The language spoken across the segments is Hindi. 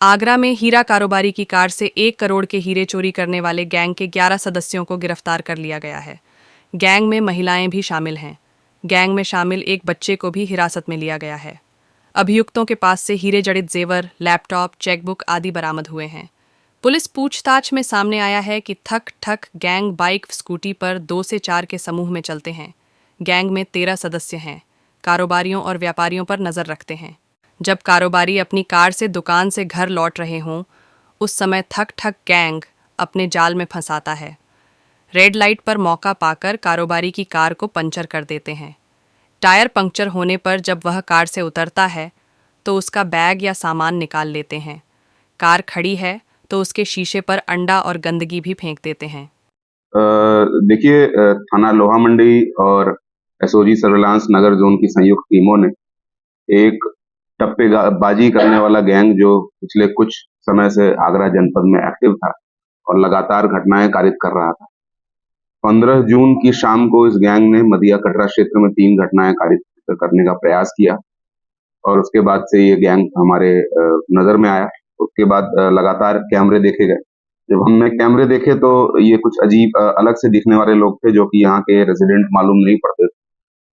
आगरा में हीरा कारोबारी की कार से 1 करोड़ के हीरे चोरी करने वाले गैंग के 11 सदस्यों को गिरफ्तार कर लिया गया है। गैंग में महिलाएं भी शामिल हैं। गैंग में शामिल एक बच्चे को भी हिरासत में लिया गया है। अभियुक्तों के पास से हीरे जड़ित जेवर, लैपटॉप, चेकबुक आदि बरामद हुए हैं। पुलिस पूछताछ में सामने आया है कि थक ठक गैंग बाइक स्कूटी पर 2 से 4 के समूह में चलते हैं। गैंग में 13 सदस्य हैं। कारोबारियों और व्यापारियों पर नजर रखते हैं। जब कारोबारी अपनी कार से दुकान से घर लौट रहे हों, उस समय थक ठक गैंग अपने जाल में फंसाता है। रेड लाइट पर मौका पाकर कारोबारी की कार को पंचर कर देते हैं। टायर पंक्चर होने पर जब वह कार से उतरता है तो उसका बैग या सामान निकाल लेते हैं। कार खड़ी है तो उसके शीशे पर अंडा और गंदगी भी फेंक देते हैं। देखिए, थाना लोहा मंडी और एसओजी सर्विलांस नगर जोन की संयुक्त टीमों ने एक टप्पेबाजी करने वाला गैंग जो पिछले कुछ समय से आगरा जनपद में एक्टिव था और लगातार घटनाएं कारित कर रहा था। 15 जून की शाम को इस गैंग ने मदिया कटरा क्षेत्र में 3 घटनाएं कारित करने का प्रयास किया और उसके बाद से ये गैंग हमारे नजर में आया। उसके बाद लगातार कैमरे देखे गए। जब हमने कैमरे देखे तो ये कुछ अजीब अलग से दिखने वाले लोग थे जो कि यहाँ के रेजिडेंट मालूम नहीं पड़ते थे।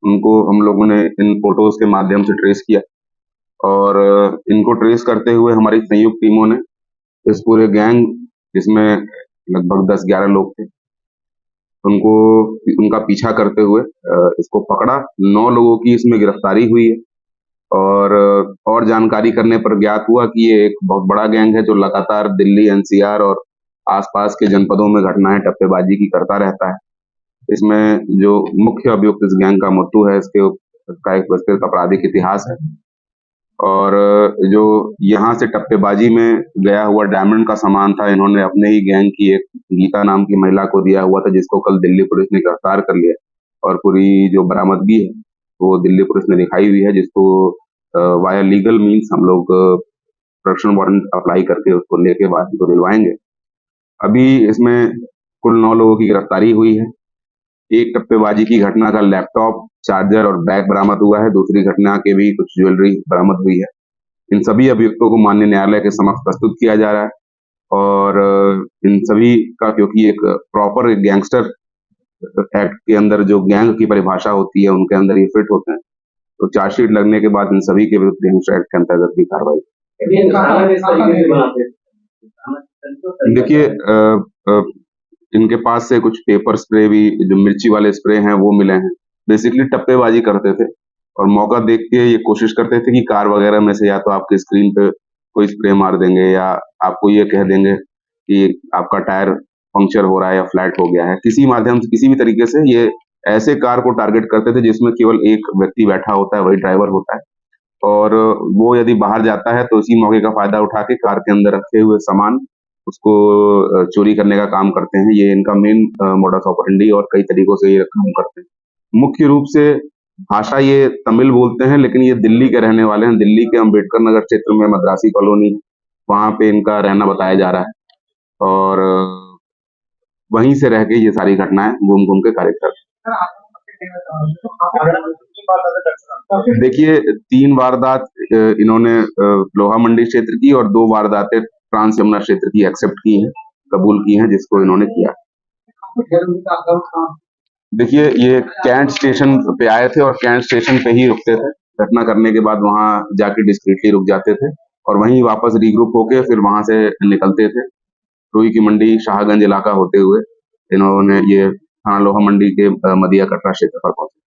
उनको हम लोगों ने इन फोटोज के माध्यम से ट्रेस किया और इनको ट्रेस करते हुए हमारी संयुक्त टीमों ने इस पूरे गैंग, जिसमें लगभग 10-11 लोग थे, उनको उनका पीछा करते हुए इसको पकड़ा। 9 लोगों की इसमें गिरफ्तारी हुई है और जानकारी करने पर ज्ञात हुआ कि ये एक बहुत बड़ा गैंग है जो लगातार दिल्ली, एनसीआर और आसपास के जनपदों में घटनाएं टप्पेबाजी की करता रहता है। इसमें जो मुख्य अभियुक्त इस गैंग का मुत्तू है, इसका एक विस्तृत आपराधिक इतिहास है और जो यहाँ से टप्पेबाजी में गया हुआ डायमंड का सामान था, इन्होंने अपने ही गैंग की एक गीता नाम की महिला को दिया हुआ था, जिसको कल दिल्ली पुलिस ने गिरफ्तार कर लिया और पूरी जो बरामदगी है वो दिल्ली पुलिस ने दिखाई हुई है, जिसको वाया लीगल मीन्स हम लोग प्रोटेक्शन वारंट अप्लाई करके उसको लेके बाद को दिलवाएंगे। अभी इसमें कुल 9 लोगों की गिरफ्तारी हुई है। एक टप्पेबाजी की घटना का लैपटॉप, चार्जर और बैग बरामद हुआ है। दूसरी घटना के भी कुछ ज्वेलरी बरामद हुई है। इन सभी अभियुक्तों को माननीय न्यायालय के समक्ष प्रस्तुत किया जा रहा है और इन सभी का, क्योंकि एक प्रॉपर गैंगस्टर एक्ट के अंदर जो गैंग की परिभाषा होती है उनके अंदर ये फिट होते हैं, तो चार्जशीट लगने के बाद इन सभी के विरुद्ध गैंगस्टर एक्ट के अंतर्गत की कार्रवाई। देखिए, इनके पास से कुछ पेपर स्प्रे भी, जो मिर्ची वाले स्प्रे हैं, वो मिले हैं। बेसिकली टप्पेबाजी करते थे और मौका देख के ये कोशिश करते थे कि कार वगैरह में से या तो आपके स्क्रीन पे कोई स्प्रे मार देंगे या आपको ये कह देंगे कि आपका टायर पंक्चर हो रहा है या फ्लैट हो गया है। किसी माध्यम से, किसी भी तरीके से ये ऐसे कार को टारगेट करते थे जिसमें केवल एक व्यक्ति बैठा होता है, वही ड्राइवर होता है और वो यदि बाहर जाता है तो इसी मौके का फायदा उठा के कार के अंदर रखे हुए सामान उसको चोरी करने का काम करते हैं। ये इनका मेन मोडस ऑपरेंडी और कई तरीकों से ये काम करते हैं। मुख्य रूप से भाषा ये तमिल बोलते हैं, लेकिन ये दिल्ली के रहने वाले हैं। दिल्ली के अंबेडकर नगर क्षेत्र में मद्रासी कॉलोनी, वहां पे इनका रहना बताया जा रहा है और वहीं से रह के ये सारी घटनाएं घूम घूम के कार्य करते हैं। देखिए, 3 वारदात इन्होंने लोहा मंडी क्षेत्र की और 2 वारदातें ट्रांस यमुना क्षेत्र की एक्सेप्ट की हैं, कबूल की हैं, जिसको इन्होंने किया। देखिए, ये कैंट स्टेशन पे आए थे और कैंट स्टेशन पे ही रुकते थे। घटना करने के बाद वहां जाके डिस्क्रीटली रुक जाते थे और वहीं वापस रीग्रुप होके फिर वहां से निकलते थे। रुई की मंडी, शाहगंज इलाका होते हुए इन्होंने ये थाना लोहा मंडी के मदिया कटरा क्षेत्र पर पहुंचे।